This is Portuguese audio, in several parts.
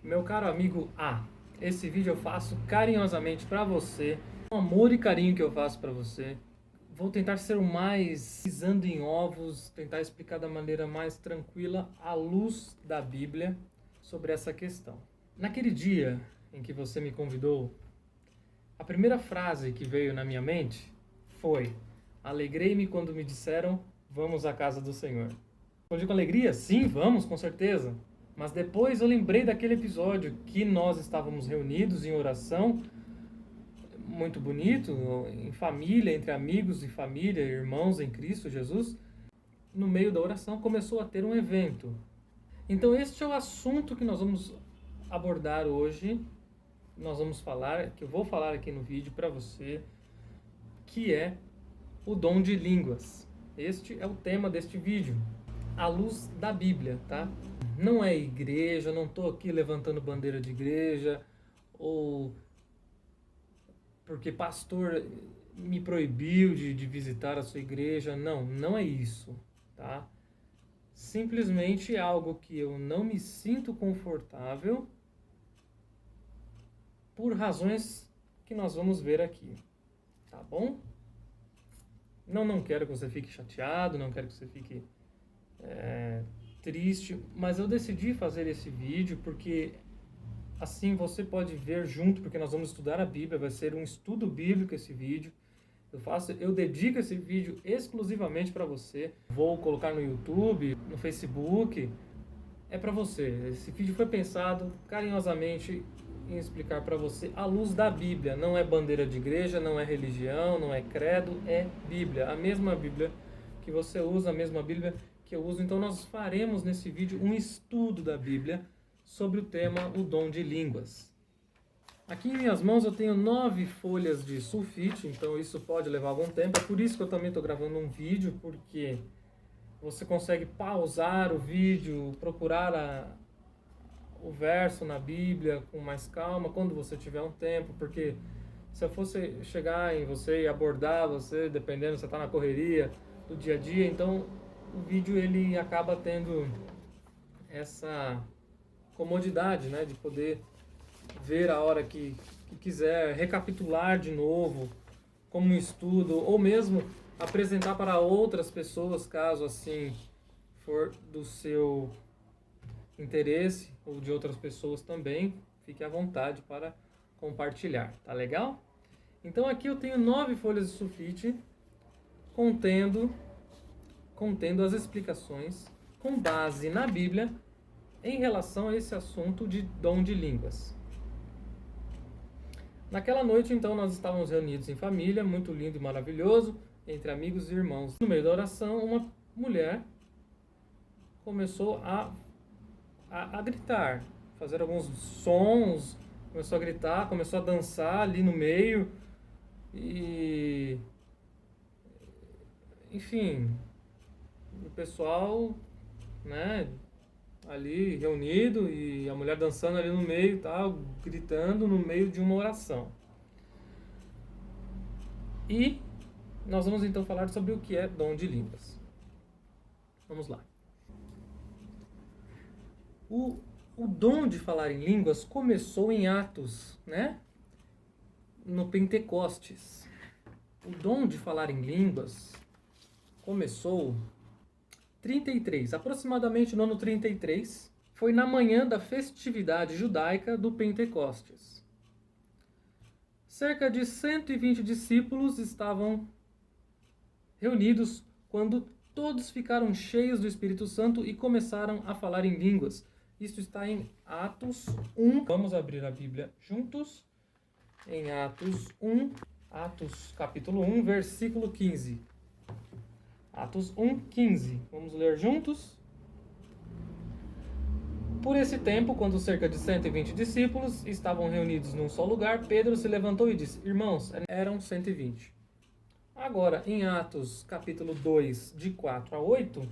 Meu caro amigo A, esse vídeo eu faço carinhosamente para você, com amor e carinho que eu faço para você. Vou tentar ser o mais pisando em ovos, tentar explicar da maneira mais tranquila, à luz da Bíblia, sobre essa questão. Naquele dia em que você me convidou, a primeira frase que veio na minha mente foi: alegrei-me quando me disseram, vamos à casa do Senhor. Respondi com alegria, sim, vamos, com certeza. Mas depois eu lembrei daquele episódio que nós estávamos reunidos em oração, muito bonito, em família, entre amigos e família, irmãos em Cristo Jesus. No meio da oração começou a ter um evento. Então este é o assunto que nós vamos abordar hoje. Nós vamos falar, que eu vou falar aqui no vídeo para você, que é o dom de línguas. Este é o tema deste vídeo, à luz da Bíblia, tá? Não é igreja, não estou aqui levantando bandeira de igreja, ou porque pastor me proibiu de visitar a sua igreja. Não, não é isso, tá? Simplesmente é algo que eu não me sinto confortável por razões que nós vamos ver aqui, tá bom? Não quero que você fique chateado, não quero que você fique triste, mas eu decidi fazer esse vídeo porque assim você pode ver junto, porque nós vamos estudar a Bíblia, vai ser um estudo bíblico esse vídeo. Eu dedico esse vídeo exclusivamente para você. Vou colocar no YouTube, no Facebook, é para você. Esse vídeo foi pensado carinhosamente em explicar para você à luz da Bíblia. Não é bandeira de igreja, não é religião, não é credo, é Bíblia. A mesma Bíblia que você usa, a mesma Bíblia que eu uso. Então nós faremos nesse vídeo um estudo da Bíblia sobre o tema o dom de línguas. Aqui em minhas mãos eu tenho 9 folhas de sulfite, então isso pode levar algum tempo. É por isso que eu também estou gravando um vídeo, porque você consegue pausar o vídeo, procurar o verso na Bíblia com mais calma quando você tiver um tempo, porque se eu fosse chegar em você e abordar você, dependendo, você está na correria do dia a dia, então o vídeo ele acaba tendo essa comodidade, né, de poder ver a hora que quiser, recapitular de novo como um estudo, ou mesmo apresentar para outras pessoas, caso assim for do seu interesse, ou de outras pessoas também, fique à vontade para compartilhar, tá legal? Então aqui eu tenho 9 folhas de sulfite contendo as explicações com base na Bíblia em relação a esse assunto de dom de línguas. Naquela noite, então, nós estávamos reunidos em família, muito lindo e maravilhoso, entre amigos e irmãos. No meio da oração, uma mulher começou a gritar, fazer alguns sons, começou a gritar, começou a dançar ali no meio e... enfim, o pessoal, né, ali reunido e a mulher dançando ali no meio, tal, gritando no meio de uma oração. E nós vamos então falar sobre o que é dom de línguas. Vamos lá. O dom de falar em línguas começou em Atos, né? No Pentecostes. O dom de falar em línguas começou 33, aproximadamente no ano 33, foi na manhã da festividade judaica do Pentecostes. Cerca de 120 discípulos estavam reunidos quando todos ficaram cheios do Espírito Santo e começaram a falar em línguas. Isso está em Atos 1. Vamos abrir a Bíblia juntos em Atos 1, Atos capítulo 1, versículo 15. Atos 1, 15. Vamos ler juntos? Por esse tempo, quando cerca de 120 discípulos estavam reunidos num só lugar, Pedro se levantou e disse: Irmãos, eram 120. Agora, em Atos capítulo 2, de 4 a 8,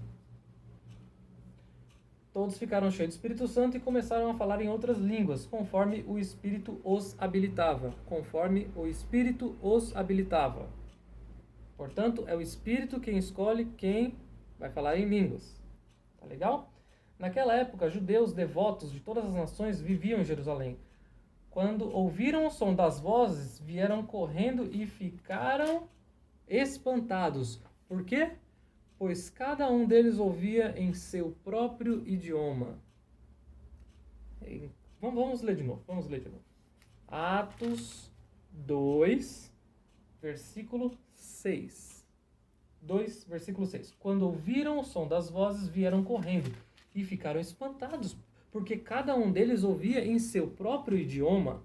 todos ficaram cheios do Espírito Santo e começaram a falar em outras línguas, conforme o Espírito os habilitava. Conforme o Espírito os habilitava. Portanto, é o Espírito quem escolhe quem vai falar em línguas. Tá legal? Naquela época, judeus devotos de todas as nações viviam em Jerusalém. Quando ouviram o som das vozes, vieram correndo e ficaram espantados. Por quê? Pois cada um deles ouvia em seu próprio idioma. Vamos ler de novo. Atos 2, versículo 6. 2, versículo 6. Quando ouviram o som das vozes, vieram correndo e ficaram espantados, porque cada um deles ouvia em seu próprio idioma.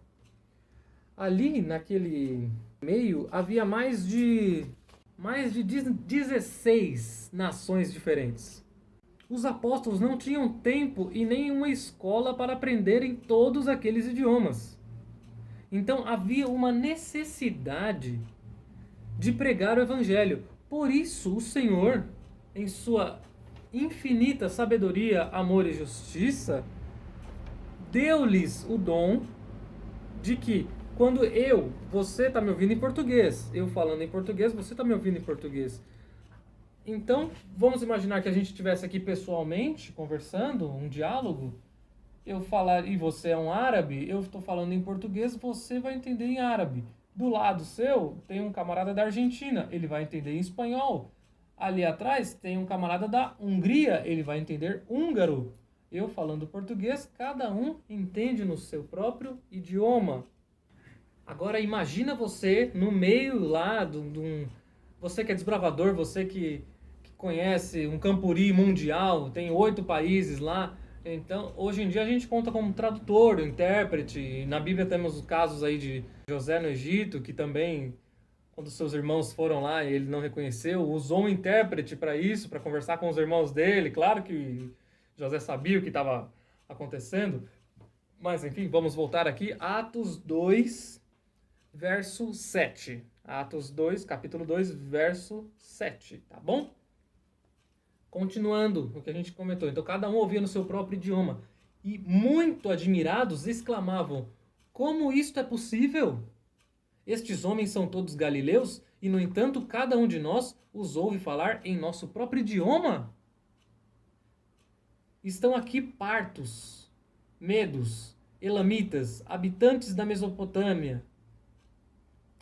Ali, naquele meio, havia mais de 16 nações diferentes. Os apóstolos não tinham tempo e nem uma escola para aprenderem todos aqueles idiomas. Então havia uma necessidade de pregar o evangelho. Por isso o Senhor, em sua infinita sabedoria, amor e justiça, deu-lhes o dom de que quando você está me ouvindo em português, eu falando em português, você está me ouvindo em português. Então, vamos imaginar que a gente estivesse aqui pessoalmente, conversando, um diálogo, eu falar, e você é um árabe, eu estou falando em português, você vai entender em árabe. Do lado seu, tem um camarada da Argentina, ele vai entender em espanhol. Ali atrás, tem um camarada da Hungria, ele vai entender húngaro. Eu falando português, cada um entende no seu próprio idioma. Agora, imagina você no meio lá você que é desbravador, você que conhece um Campuri mundial, tem 8 países lá. Então, hoje em dia a gente conta como tradutor, intérprete. Na Bíblia temos casos aí de José no Egito, que também, quando seus irmãos foram lá e ele não reconheceu, usou um intérprete para isso, para conversar com os irmãos dele. Claro que José sabia o que estava acontecendo. Mas, enfim, vamos voltar aqui. Atos 2, verso 7. Atos 2, capítulo 2, verso 7, tá bom? Continuando o que a gente comentou. Então, cada um ouvia no seu próprio idioma. E, muito admirados, exclamavam: como isto é possível? Estes homens são todos galileus, e, no entanto, cada um de nós os ouve falar em nosso próprio idioma? Estão aqui partos, medos, elamitas, habitantes da Mesopotâmia,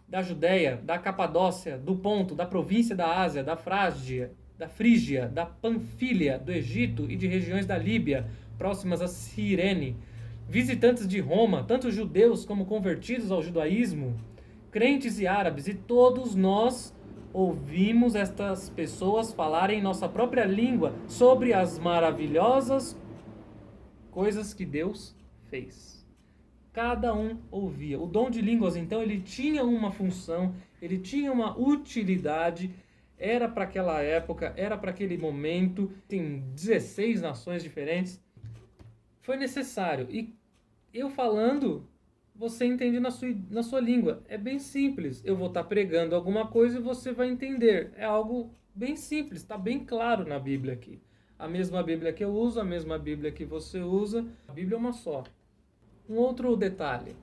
da Judéia, da Capadócia, do Ponto, da província da Ásia, da Frígia, da Panfilha, do Egito e de regiões da Líbia, próximas a Cirene, visitantes de Roma, tanto judeus como convertidos ao judaísmo, crentes e árabes, e todos nós ouvimos estas pessoas falarem em nossa própria língua sobre as maravilhosas coisas que Deus fez. Cada um ouvia. O dom de línguas, então, ele tinha uma função, ele tinha uma utilidade. Era para aquela época, era para aquele momento, tem 16 nações diferentes. Foi necessário. E eu falando, você entende na sua língua. É bem simples. Eu vou estar pregando alguma coisa e você vai entender. É algo bem simples, está bem claro na Bíblia aqui. A mesma Bíblia que eu uso, a mesma Bíblia que você usa. A Bíblia é uma só. Um outro detalhe.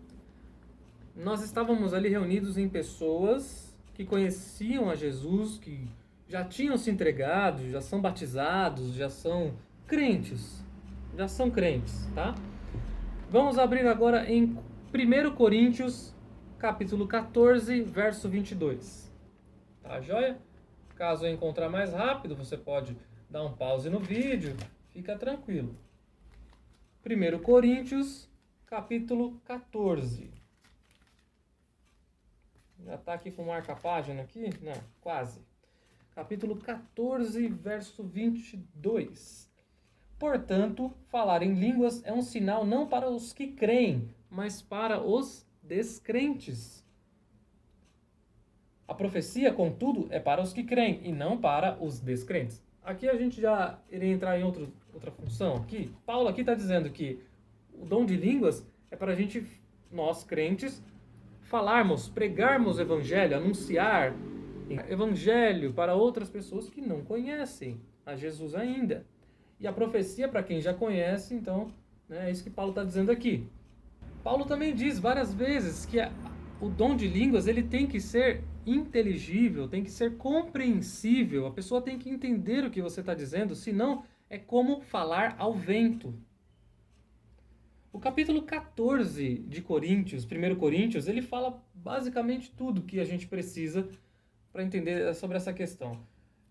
Nós estávamos ali reunidos em pessoas que conheciam a Jesus, que já tinham se entregado, já são batizados, já são crentes. Já são crentes, tá? Vamos abrir agora em 1 Coríntios, capítulo 14, verso 22. Tá joia? Caso eu encontrar mais rápido, você pode dar um pause no vídeo, fica tranquilo. 1 Coríntios, capítulo 14. Já está aqui com marca-página aqui? Não, quase. Capítulo 14, verso 22. Portanto, falar em línguas é um sinal não para os que creem, mas para os descrentes. A profecia, contudo, é para os que creem e não para os descrentes. Aqui a gente já iria entrar em outra função. Aqui, Paulo aqui está dizendo que o dom de línguas é para a gente, nós crentes, falarmos, pregarmos o evangelho, anunciar evangelho para outras pessoas que não conhecem a Jesus ainda. E a profecia para quem já conhece, então, é isso que Paulo está dizendo aqui. Paulo também diz várias vezes que o dom de línguas ele tem que ser inteligível, tem que ser compreensível, a pessoa tem que entender o que você está dizendo, senão é como falar ao vento. O capítulo 14 de Coríntios, 1 Coríntios, ele fala basicamente tudo que a gente precisa para entender sobre essa questão.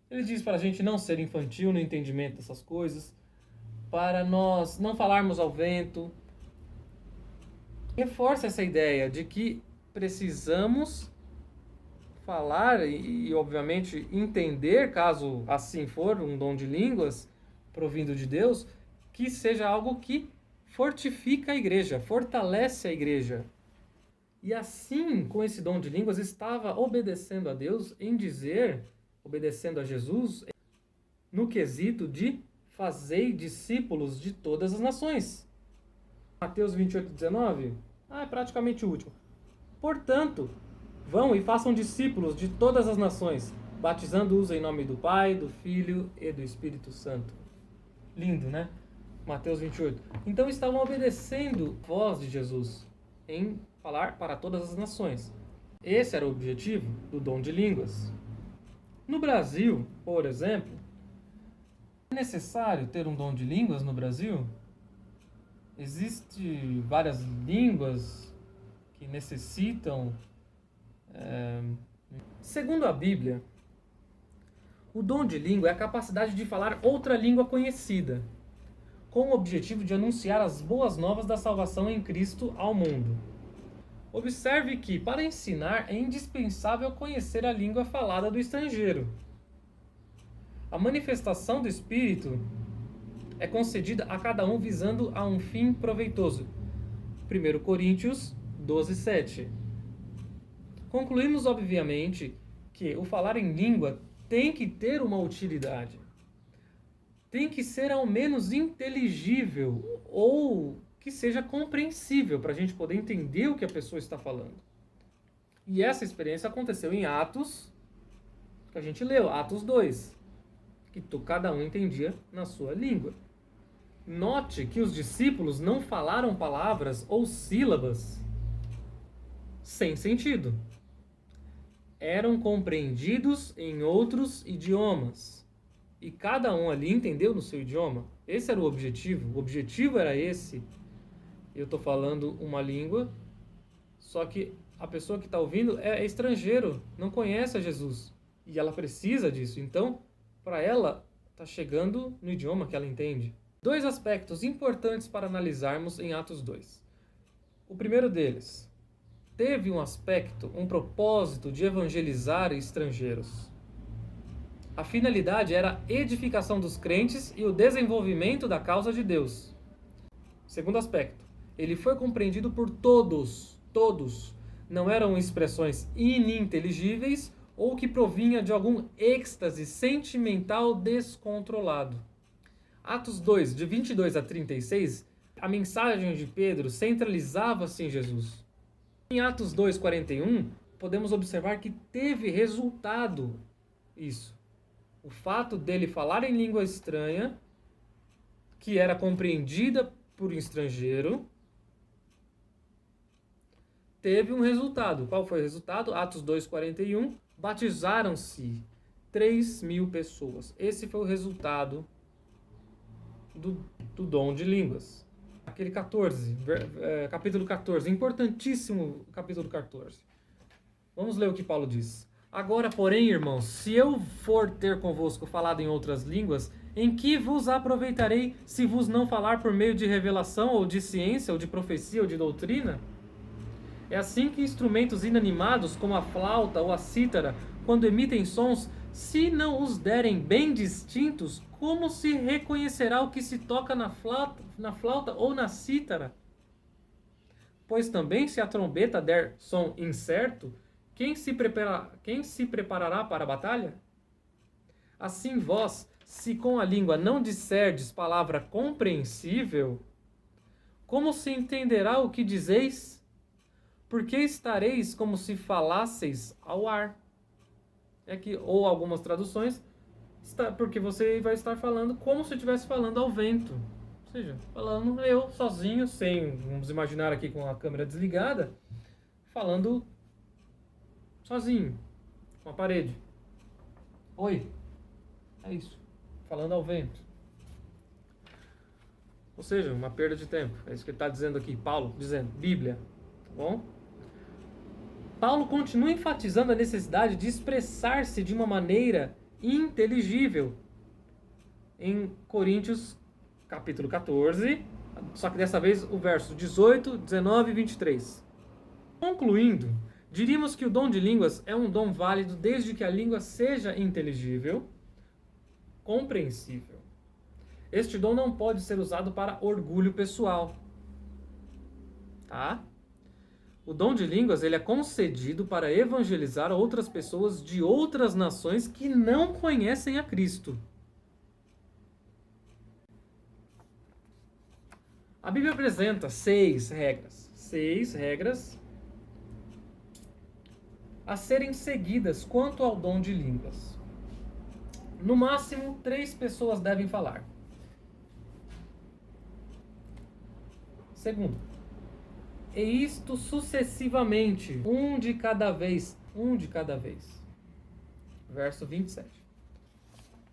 Ele diz para a gente não ser infantil no entendimento dessas coisas, para nós não falarmos ao vento. Reforça essa ideia de que precisamos falar e obviamente, entender, caso assim for, um dom de línguas provindo de Deus, que seja algo que fortifica a igreja, fortalece a igreja. E assim, com esse dom de línguas, estava obedecendo a Deus em dizer, obedecendo a Jesus, no quesito de fazei discípulos de todas as nações. Mateus 28:19, é praticamente o último. Portanto, vão e façam discípulos de todas as nações, batizando-os em nome do Pai, do Filho e do Espírito Santo. Lindo, né? Mateus 28. Então estavam obedecendo a voz de Jesus em falar para todas as nações. Esse era o objetivo do dom de línguas. No Brasil, por exemplo, é necessário ter um dom de línguas no Brasil? Existem várias línguas que necessitam. Segundo a Bíblia, o dom de língua é a capacidade de falar outra língua conhecida, com o objetivo de anunciar as boas novas da salvação em Cristo ao mundo. Observe que, para ensinar, é indispensável conhecer a língua falada do estrangeiro. A manifestação do Espírito é concedida a cada um visando a um fim proveitoso. 1 Coríntios 12:7. Concluímos, obviamente, que o falar em língua tem que ter uma utilidade. Tem que ser ao menos inteligível ou que seja compreensível para a gente poder entender o que a pessoa está falando. E essa experiência aconteceu em Atos, que a gente leu, Atos 2, que cada um entendia na sua língua. Note que os discípulos não falaram palavras ou sílabas sem sentido. Eram compreendidos em outros idiomas. E cada um ali entendeu no seu idioma. Esse era o objetivo. O objetivo era esse. Eu estou falando uma língua, só que a pessoa que está ouvindo é estrangeiro, não conhece a Jesus. E ela precisa disso. Então, para ela, está chegando no idioma que ela entende. Dois aspectos importantes para analisarmos em Atos 2. O primeiro deles, teve um aspecto, um propósito de evangelizar estrangeiros. A finalidade era a edificação dos crentes e o desenvolvimento da causa de Deus. Segundo aspecto, ele foi compreendido por todos. Não eram expressões ininteligíveis ou que provinha de algum êxtase sentimental descontrolado. Atos 2, de 22 a 36, a mensagem de Pedro centralizava-se em Jesus. Em Atos 2:41, podemos observar que teve resultado isso. O fato dele falar em língua estranha, que era compreendida por um estrangeiro, teve um resultado. Qual foi o resultado? Atos 2:41, batizaram-se 3.000 pessoas. Esse foi o resultado do dom de línguas. Aquele capítulo 14, importantíssimo capítulo 14. Vamos ler o que Paulo diz. Agora, porém, irmãos, se eu for ter convosco falado em outras línguas, em que vos aproveitarei se vos não falar por meio de revelação, ou de ciência, ou de profecia, ou de doutrina? É assim que instrumentos inanimados, como a flauta ou a cítara, quando emitem sons, se não os derem bem distintos, como se reconhecerá o que se toca na flauta ou na cítara? Pois também, se a trombeta der som incerto, quem se preparará para a batalha? Assim vós, se com a língua não disserdes palavra compreensível, como se entenderá o que dizeis? Porque estareis como se falasseis ao ar. Ou algumas traduções, porque você vai estar falando como se estivesse falando ao vento. Ou seja, falando eu sozinho, vamos imaginar aqui com a câmera desligada, falando sozinho, com a parede. Oi, é isso, falando ao vento. Ou seja, uma perda de tempo. É isso que ele está dizendo aqui, Paulo, dizendo, Bíblia. Tá bom? Paulo continua enfatizando a necessidade de expressar-se de uma maneira inteligível. Em Coríntios, capítulo 14, só que dessa vez o verso 18, 19 e 23. Concluindo, diríamos que o dom de línguas é um dom válido desde que a língua seja inteligível, compreensível. Este dom não pode ser usado para orgulho pessoal. Tá? O dom de línguas ele é concedido para evangelizar outras pessoas de outras nações que não conhecem a Cristo. A Bíblia apresenta 6 regras. 6 regras a serem seguidas quanto ao dom de línguas. No máximo, 3 pessoas devem falar. Segundo, e isto sucessivamente, um de cada vez. Verso 27.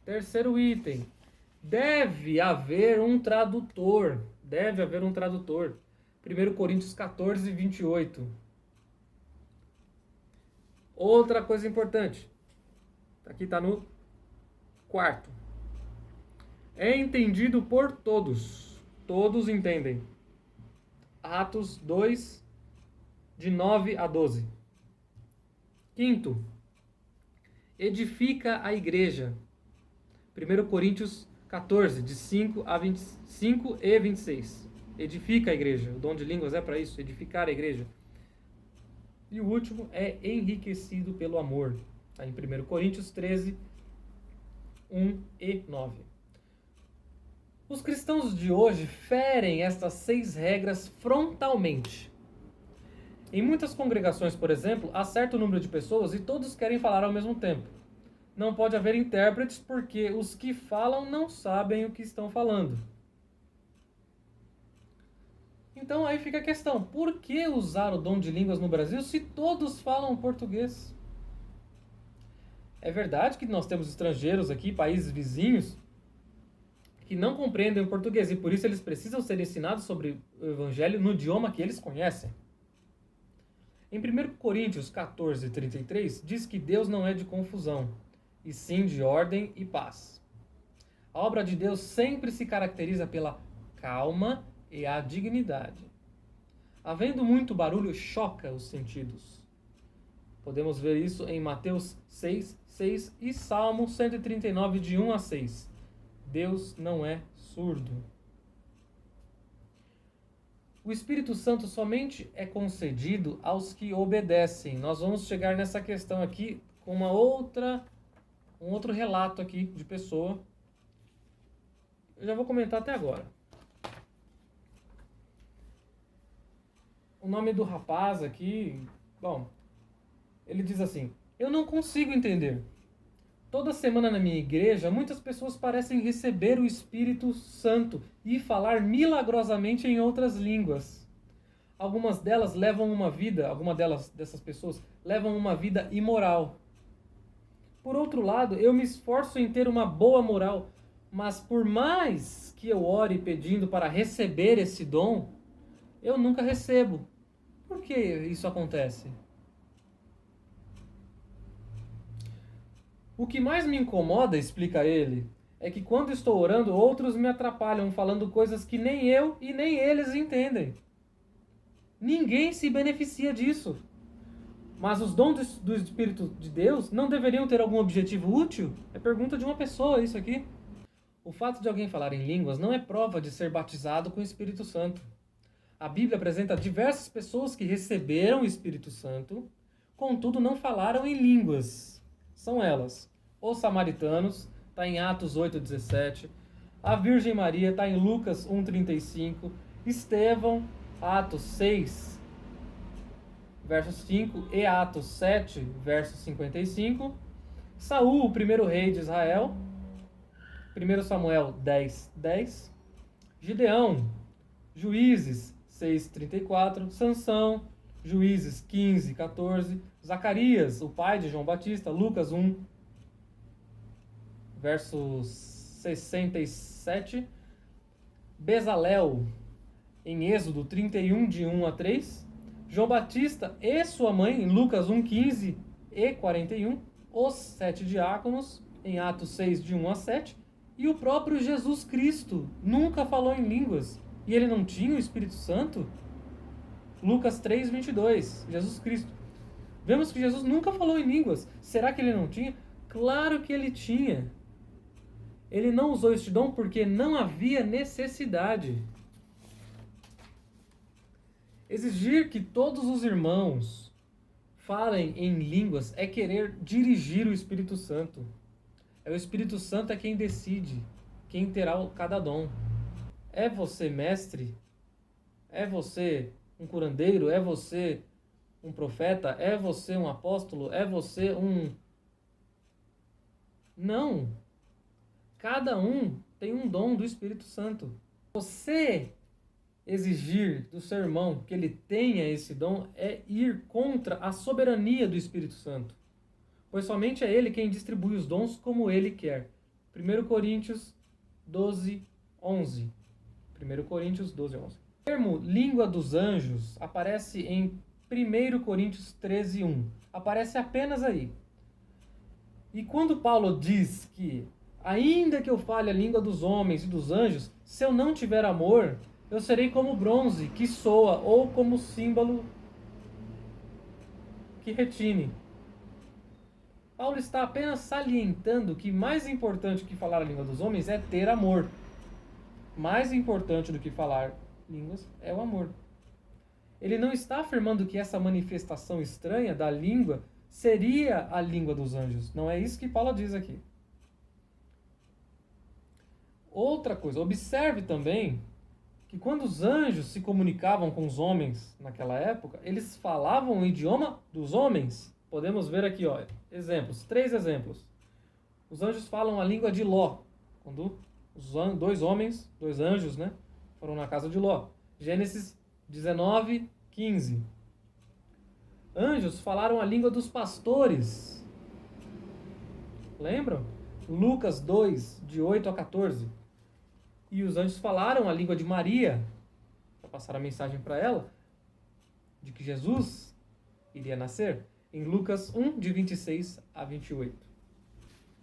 Terceiro item, deve haver um tradutor. 1 Coríntios 14, 28. Outra coisa importante. Aqui está no quarto. É entendido por todos. Todos entendem. Atos 2, de 9 a 12. Quinto, edifica a igreja. 1 Coríntios 14, de 5 e 26. Edifica a igreja. O dom de línguas é para isso, edificar a igreja. E o último é enriquecido pelo amor. Está em 1 Coríntios 13, 1 e 9. Os cristãos de hoje ferem estas 6 regras frontalmente. Em muitas congregações, por exemplo, há certo número de pessoas e todos querem falar ao mesmo tempo. Não pode haver intérpretes porque os que falam não sabem o que estão falando. Então aí fica a questão, por que usar o dom de línguas no Brasil se todos falam português? É verdade que nós temos estrangeiros aqui, países vizinhos, que não compreendem o português e por isso eles precisam ser ensinados sobre o evangelho no idioma que eles conhecem. Em 1 Coríntios 14, 33, diz que Deus não é de confusão, e sim de ordem e paz. A obra de Deus sempre se caracteriza pela calma e a dignidade. Havendo muito barulho, choca os sentidos. Podemos ver isso em Mateus 6, 6 e Salmo 139, de 1 a 6. Deus não é surdo. O Espírito Santo somente é concedido aos que obedecem. Nós vamos chegar nessa questão aqui com um outro relato aqui de pessoa. Eu já vou comentar até agora. O nome do rapaz aqui, bom, ele diz assim: eu não consigo entender. Toda semana na minha igreja, muitas pessoas parecem receber o Espírito Santo e falar milagrosamente em outras línguas. Algumas dessas pessoas levam uma vida imoral. Por outro lado, eu me esforço em ter uma boa moral, mas por mais que eu ore pedindo para receber esse dom, eu nunca recebo. Por que isso acontece? O que mais me incomoda, explica ele, é que quando estou orando, outros me atrapalham falando coisas que nem eu e nem eles entendem. Ninguém se beneficia disso. Mas os dons do Espírito de Deus não deveriam ter algum objetivo útil? É pergunta de uma pessoa isso aqui. O fato de alguém falar em línguas não é prova de ser batizado com o Espírito Santo. A Bíblia apresenta diversas pessoas que receberam o Espírito Santo, contudo não falaram em línguas. São elas: os samaritanos, está em Atos 8,17, a Virgem Maria, está em Lucas 1,35, Estevão, Atos 6, verso 5, e Atos 7, verso 55, Saul, o primeiro rei de Israel, 1 Samuel 10, 10, Gideão, Juízes 6:34, Sansão, Juízes 15, 14, Zacarias, o pai de João Batista, Lucas 1, verso 67, Bezalel, em Êxodo 31, de 1 a 3. João Batista e sua mãe, em Lucas 1, 15 e 41. Os 7 diáconos, em Atos 6, de 1 a 7. E o próprio Jesus Cristo nunca falou em línguas. E ele não tinha o Espírito Santo? Lucas 3, 22. Jesus Cristo. Vemos que Jesus nunca falou em línguas. Será que ele não tinha? Claro que ele tinha. Ele não usou este dom porque não havia necessidade. Exigir que todos os irmãos falem em línguas é querer dirigir o Espírito Santo. É o Espírito Santo é quem decide quem terá cada dom. É você mestre? É você um curandeiro? É você um profeta? É você um apóstolo? É você um... Não. Cada um tem um dom do Espírito Santo. Você exigir do seu irmão que ele tenha esse dom é ir contra a soberania do Espírito Santo. Pois somente é ele quem distribui os dons como ele quer. 1 Coríntios 12, 11. 1 Coríntios 12, 11. O termo língua dos anjos aparece em 1 Coríntios 13, 1. Aparece apenas aí. E quando Paulo diz que ainda que eu fale a língua dos homens e dos anjos, se eu não tiver amor, eu serei como bronze que soa ou como símbolo que retine. Paulo está apenas salientando que mais importante que falar a língua dos homens é ter amor. Mais importante do que falar línguas é o amor. Ele não está afirmando que essa manifestação estranha da língua seria a língua dos anjos. Não é isso que Paulo diz aqui. Outra coisa, observe também que quando os anjos se comunicavam com os homens naquela época, eles falavam o idioma dos homens. Podemos ver aqui, ó, exemplos, 3 exemplos. Os anjos falam a língua de Ló, quando os dois anjos, né, foram na casa de Ló. Gênesis 19, 15. Anjos falaram a língua dos pastores. Lembram? Lucas 2, de 8 a 14. E os anjos falaram a língua de Maria, para passar a mensagem para ela, de que Jesus iria nascer, em Lucas 1, de 26 a 28.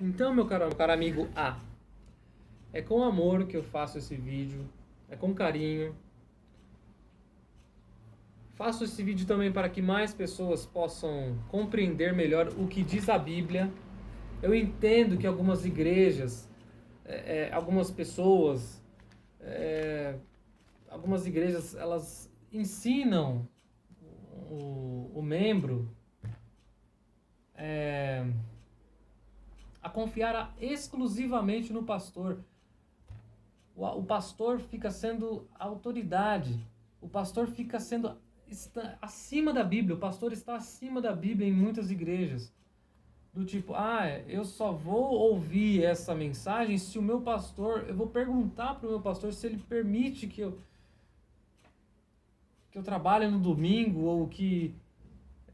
Então, meu caro amigo A, é com amor que eu faço esse vídeo, é com carinho. Faço esse vídeo também para que mais pessoas possam compreender melhor o que diz a Bíblia. Eu entendo que algumas igrejas, algumas pessoas, algumas igrejas, elas ensinam o membro a confiar exclusivamente no pastor. O pastor fica sendo autoridade. O pastor fica sendo acima da Bíblia. O pastor está acima da Bíblia em muitas igrejas. Do tipo, eu só vou ouvir essa mensagem se o meu pastor... Eu vou perguntar para o meu pastor se ele permite que eu trabalhe no domingo ou que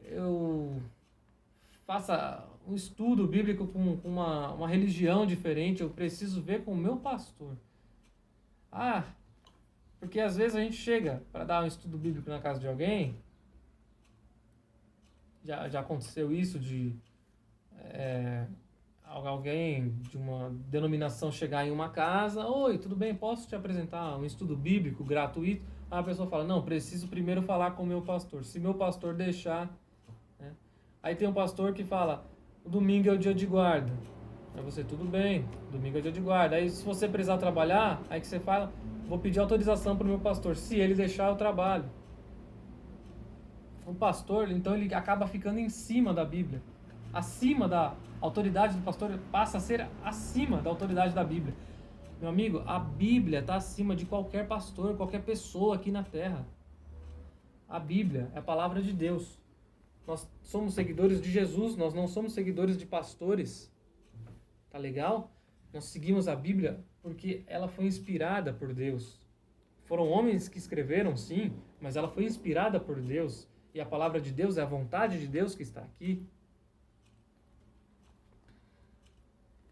eu faça um estudo bíblico com uma religião diferente. Eu preciso ver com o meu pastor. Porque às vezes a gente chega para dar um estudo bíblico na casa de alguém. Já aconteceu isso de alguém de uma denominação chegar em uma casa. Oi, tudo bem? Posso te apresentar um estudo bíblico gratuito? Aí a pessoa fala, não, preciso primeiro falar com o meu pastor. Se meu pastor deixar... Né? Aí tem um pastor que fala, o domingo é o dia de guarda. Aí você, tudo bem, domingo é dia de guarda. Aí se você precisar trabalhar, aí que você fala, vou pedir autorização para o meu pastor. Se ele deixar, eu trabalho. O pastor, então, ele acaba ficando em cima da Bíblia. Acima da autoridade do pastor, passa a ser acima da autoridade da Bíblia. Meu amigo, a Bíblia está acima de qualquer pastor, qualquer pessoa aqui na Terra. A Bíblia é a palavra de Deus. Nós somos seguidores de Jesus, nós não somos seguidores de pastores. Tá legal? Nós seguimos a Bíblia porque ela foi inspirada por Deus. Foram homens que escreveram, sim, mas ela foi inspirada por Deus. E a palavra de Deus é a vontade de Deus que está aqui.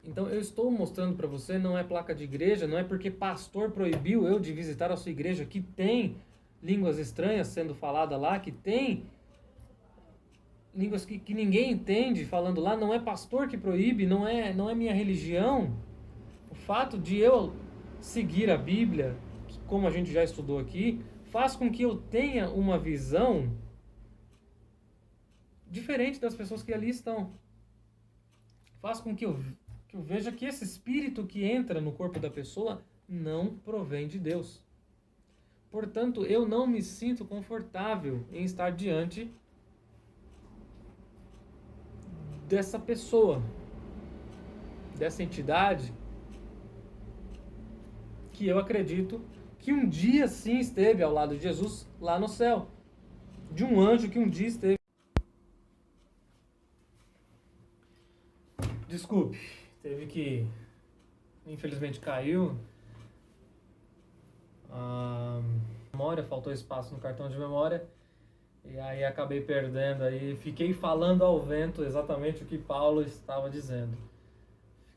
Então eu estou mostrando para você, não é placa de igreja, não é porque pastor proibiu eu de visitar a sua igreja, que tem línguas estranhas sendo falada lá, que tem línguas que ninguém entende falando lá, não é pastor que proíbe, não é minha religião. O fato de eu seguir a Bíblia, como a gente já estudou aqui, faz com que eu tenha uma visão diferente das pessoas que ali estão. Faz com que eu veja que esse espírito que entra no corpo da pessoa não provém de Deus. Portanto, eu não me sinto confortável em estar diante dessa pessoa, dessa entidade que eu acredito que um dia sim esteve ao lado de Jesus lá no céu. De um anjo que um dia esteve. Desculpe, teve que. Infelizmente caiu. A memória, faltou espaço no cartão de memória. E aí acabei perdendo aí. Fiquei falando ao vento exatamente o que Paulo estava dizendo.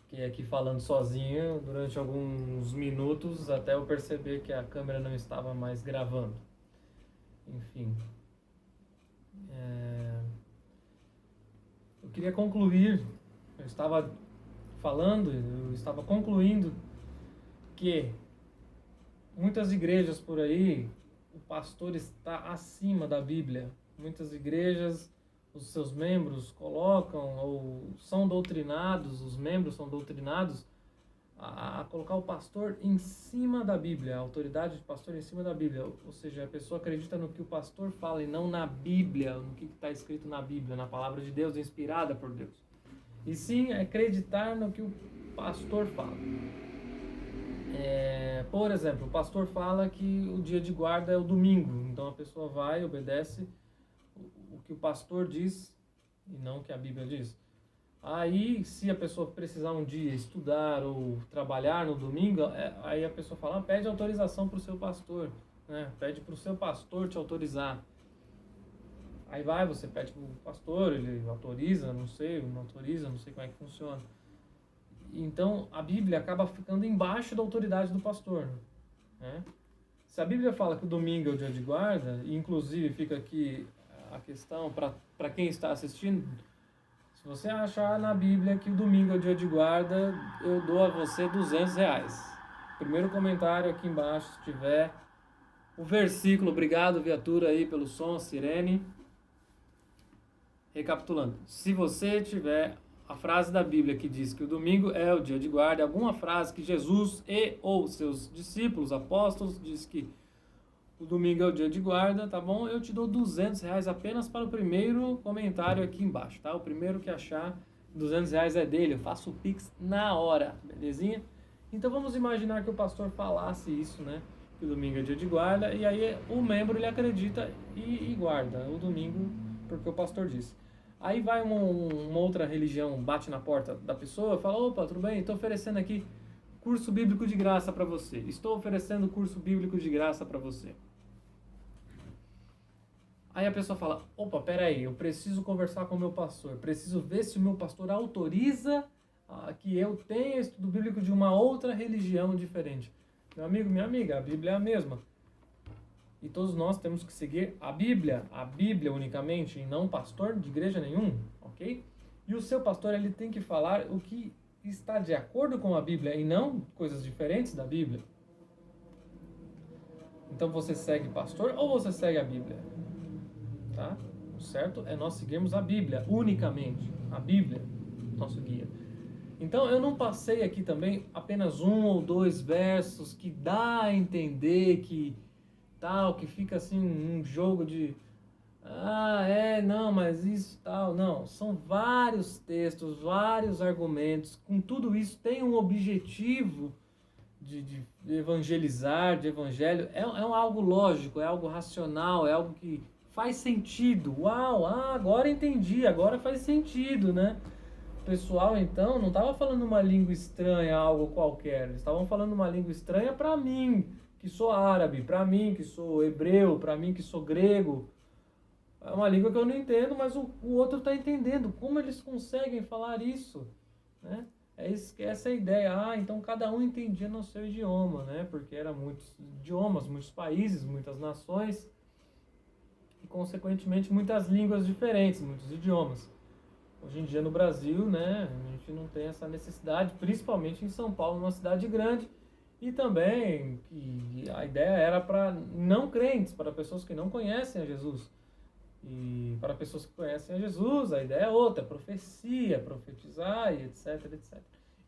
Fiquei aqui falando sozinho durante alguns minutos até eu perceber que a câmera não estava mais gravando. Enfim. Eu queria concluir. Eu estava concluindo que muitas igrejas por aí, o pastor está acima da Bíblia. Muitas igrejas, os seus membros colocam ou são doutrinados, os membros são doutrinados a colocar o pastor em cima da Bíblia, a autoridade de pastor em cima da Bíblia. Ou seja, a pessoa acredita no que o pastor fala e não na Bíblia, no que está escrito na Bíblia, na palavra de Deus, inspirada por Deus. E sim acreditar no que o pastor fala. Por exemplo, o pastor fala que o dia de guarda é o domingo, então a pessoa vai, obedece o que o pastor diz e não o que a Bíblia diz. Aí, se a pessoa precisar um dia estudar ou trabalhar no domingo, aí a pessoa fala, pede autorização para o seu pastor, né? Pede para o seu pastor te autorizar. Aí você pede para o pastor, ele autoriza, não sei como é que funciona. Então, a Bíblia acaba ficando embaixo da autoridade do pastor, né? Se a Bíblia fala que o domingo é o dia de guarda, e inclusive fica aqui a questão para quem está assistindo, se você achar na Bíblia que o domingo é o dia de guarda, eu dou a você R$200. Primeiro comentário aqui embaixo, se tiver o versículo, obrigado viatura aí pelo som, sirene. Recapitulando, se você tiver a frase da Bíblia que diz que o domingo é o dia de guarda, alguma frase que Jesus e ou seus discípulos, apóstolos, diz que o domingo é o dia de guarda, tá bom? Eu te dou R$200 apenas para o primeiro comentário aqui embaixo, tá? O primeiro que achar, R$200 é dele, eu faço o Pix na hora, belezinha? Então vamos imaginar que o pastor falasse isso, né? Que o domingo é dia de guarda, e aí o membro ele acredita e guarda o domingo porque o pastor disse. Aí vai uma outra religião, bate na porta da pessoa, fala, opa, tudo bem? Estou oferecendo aqui curso bíblico de graça para você. Estou oferecendo curso bíblico de graça para você. Aí a pessoa fala, opa, peraí, eu preciso conversar com o meu pastor. Preciso ver se o meu pastor autoriza que eu tenha estudo bíblico de uma outra religião diferente. Meu amigo, minha amiga, a Bíblia é a mesma. E todos nós temos que seguir a Bíblia unicamente, e não pastor de igreja nenhum, ok? E o seu pastor, ele tem que falar o que está de acordo com a Bíblia e não coisas diferentes da Bíblia. Então você segue pastor ou você segue a Bíblia? Tá? O certo é nós seguirmos a Bíblia unicamente, a Bíblia, nosso guia. Então eu não passei aqui também apenas 1 ou 2 versos que dá a entender que tal, que fica assim um jogo de não, mas isso tal, não, são vários textos, vários argumentos, com tudo isso tem um objetivo de evangelizar, de evangelho, é algo lógico, é algo racional, é algo que faz sentido. Uau, agora entendi, agora faz sentido, né? O pessoal então não estava falando uma língua estranha, algo qualquer, eles estavam falando uma língua estranha para mim, que sou árabe, para mim que sou hebreu, para mim que sou grego. É uma língua que eu não entendo, mas o outro está entendendo. Como eles conseguem falar isso, né? Essa é a ideia. Então cada um entendia no seu idioma, né? Porque eram muitos idiomas, muitos países, muitas nações e, consequentemente, muitas línguas diferentes, muitos idiomas. Hoje em dia no Brasil, né, a gente não tem essa necessidade, principalmente em São Paulo, uma cidade grande, e também que a ideia era para não crentes, para pessoas que não conhecem a Jesus. E para pessoas que conhecem a Jesus, a ideia é outra, profecia, profetizar e etc, etc.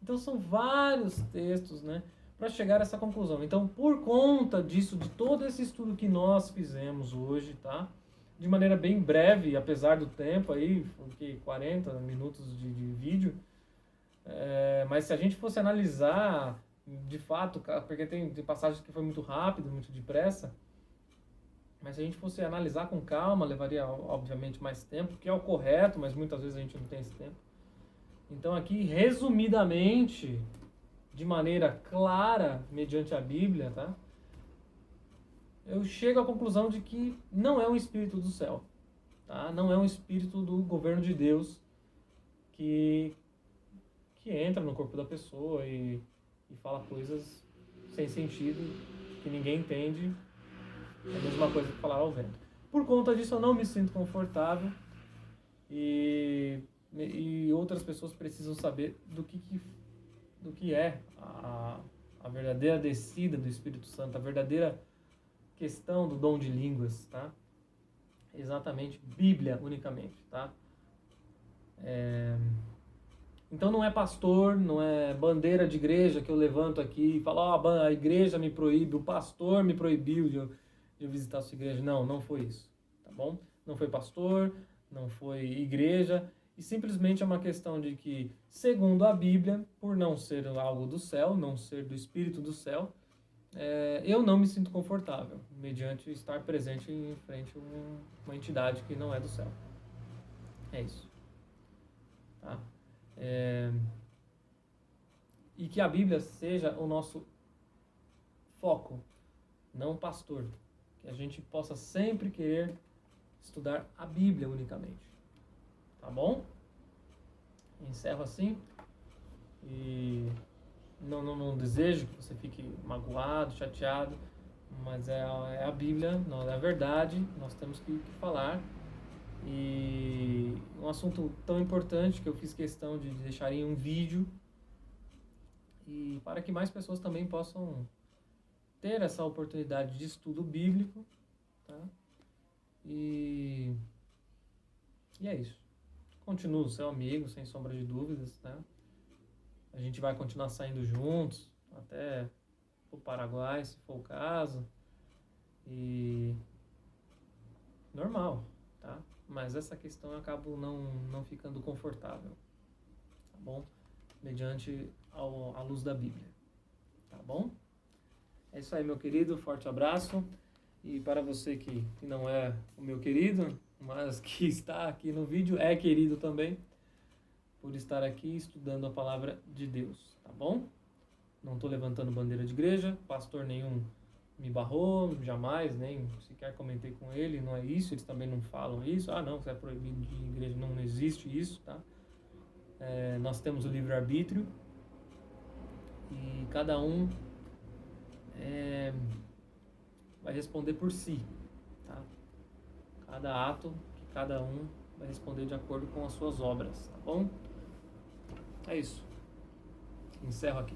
Então são vários textos, né, para chegar a essa conclusão. Então, por conta disso, de todo esse estudo que nós fizemos hoje, tá? De maneira bem breve, apesar do tempo aí, porque 40 minutos de vídeo, mas se a gente fosse analisar, de fato, porque tem passagens que foi muito rápido, muito depressa, mas se a gente fosse analisar com calma, levaria, obviamente, mais tempo, que é o correto, mas muitas vezes a gente não tem esse tempo. Então aqui, resumidamente, de maneira clara, mediante a Bíblia, tá? Eu chego à conclusão de que não é um espírito do céu, tá? Não é um espírito do governo de Deus que entra no corpo da pessoa e fala coisas sem sentido, que ninguém entende. É a mesma coisa que falar ao vento. Por conta disso, eu não me sinto confortável e outras pessoas precisam saber do que é a verdadeira descida do Espírito Santo, a verdadeira questão do dom de línguas, tá? Exatamente, Bíblia unicamente, tá? Então não é pastor, não é bandeira de igreja que eu levanto aqui e falo, a igreja me proíbe, o pastor me proibiu de eu visitar a sua igreja. Não, não foi isso, tá bom? Não foi pastor, não foi igreja, e simplesmente é uma questão de que, segundo a Bíblia, por não ser algo do céu, não ser do Espírito do céu, eu não me sinto confortável, mediante estar presente em frente a uma entidade que não é do céu. É isso. Tá? E que a Bíblia seja o nosso foco, não o pastor. Que a gente possa sempre querer estudar a Bíblia unicamente. Tá bom? Encerro assim. E não desejo que você fique magoado, chateado, mas é a Bíblia, não é a verdade, nós temos que falar. E um assunto tão importante que eu fiz questão de deixar em um vídeo, e para que mais pessoas também possam ter essa oportunidade de estudo bíblico, tá? E é isso. Continuo seu amigo, sem sombra de dúvidas, tá? A gente vai continuar saindo juntos, até o Paraguai, se for o caso. E normal, tá? Mas essa questão eu acabo não ficando confortável, tá bom? Mediante a luz da Bíblia, tá bom? É isso aí, meu querido, forte abraço. E para você que não é o meu querido, mas que está aqui no vídeo, é querido também, por estar aqui estudando a palavra de Deus, tá bom? Não estou levantando bandeira de igreja, pastor nenhum me barrou, jamais, nem sequer comentei com ele, não é isso, eles também não falam isso, não, você é proibido de igreja, não existe isso, tá? Nós temos o livre-arbítrio e cada um vai responder por si, tá? Cada ato que cada um vai responder de acordo com as suas obras, tá bom? É isso. Encerro aqui.